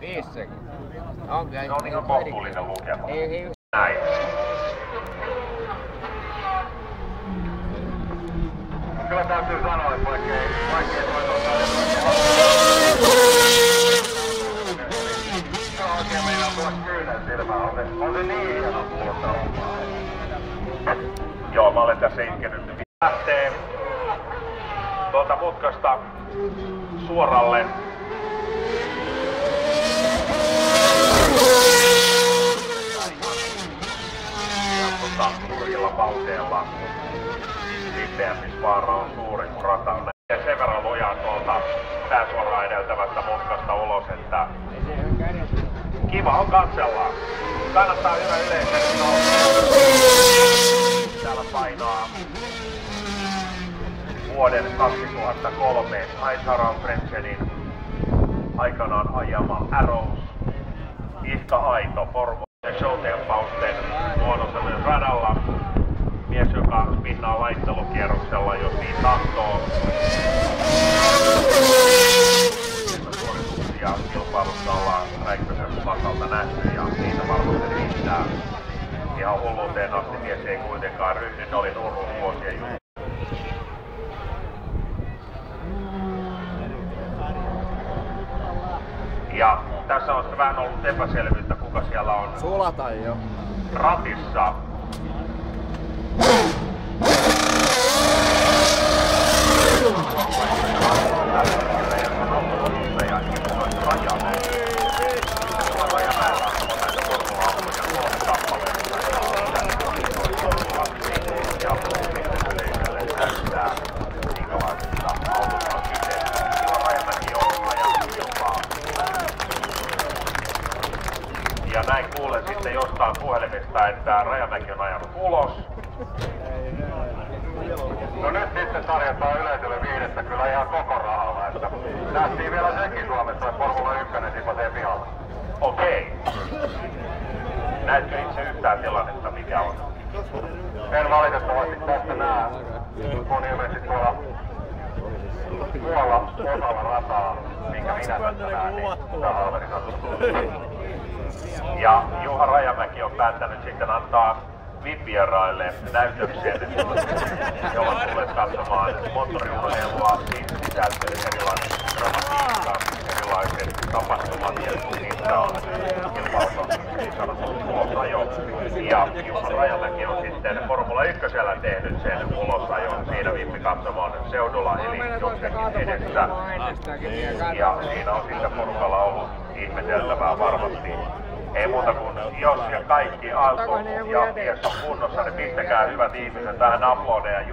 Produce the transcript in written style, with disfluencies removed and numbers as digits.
5 sekuntia. Onko? Se on ihan kohtuullinen lukema. Ei. Näin. Kyllä täytyy sanoa, että vaikkei oikein meinaa tulla kyynel silmään. On se niin ihana kuulostaa. Joo, mä olen tässä itkenyt. Lähtee tuolta mutkasta suoralle. Hurjilla pauteella. Lipeämisvaara on suuri, kun rata on näin. Sen verran lujaa tuolta pääsuoraan edeltävästä mutkasta ulos, että kiva on katsella. Kannattaa hyvä yleisö. Täällä painaa vuoden 2003 Ice Frenchenin aikanaan ajama Arrows. Ihka aito Porvo ja showtempausten luonnollisen radalla. Mies, joka spinnaa laittelukierroksella, jos niin tahtoo. Suorituksia kilpailussa ollaan Räikkösen vasalta nähty ja niitä varmasti riittää. Ihan hulluuteen asti mies ei kuitenkaan ryhdy, ne oli nuoruusvuosien juttu. Ja tässä on sitten vähän ollut epäselvyyttä, kuka siellä on Sulata jo. ratissa. Ja näin kuulen sitten jostain puhelimesta, että Rajamäki on ajanut ulos. No nyt sitten tarjotaan yleisölle viidettä kyllä ihan koko rahalla, että nähtiin vielä sekin Suomessa, että Formula 1 tipasee pihalla. Okei. Näetkö itse yhtään tilannetta, mikä on? En valitettavasti tästä näe. On ilmeisesti tuolla muualla osalla rataa, minkä minä tästä näen, niin tämä halveri sattuu. Ja Juha Rajamäki on päättänyt sitten antaa VIP-vieraille näytöksen, jolla tulee katsomaan moottoriurheilua, siitä sisältöön erilainen dramatiikka, erilaiset tapahtumat ja niistä on kilpailussa niin sanottu ulosajo. Ja Juha Rajamäki on sitten Formula 1:llä tehnyt sen ulosajon siinä VIP-katsomon seudulla eli jossakin edessä. Ja siinä on sitten porukalla ollut ihmeteltävää varmasti. Ei muuta kuin jos ja kaikki alko ja mies on kunnossa, niin pistäkää hyvät ihmiset vähän aplodeja.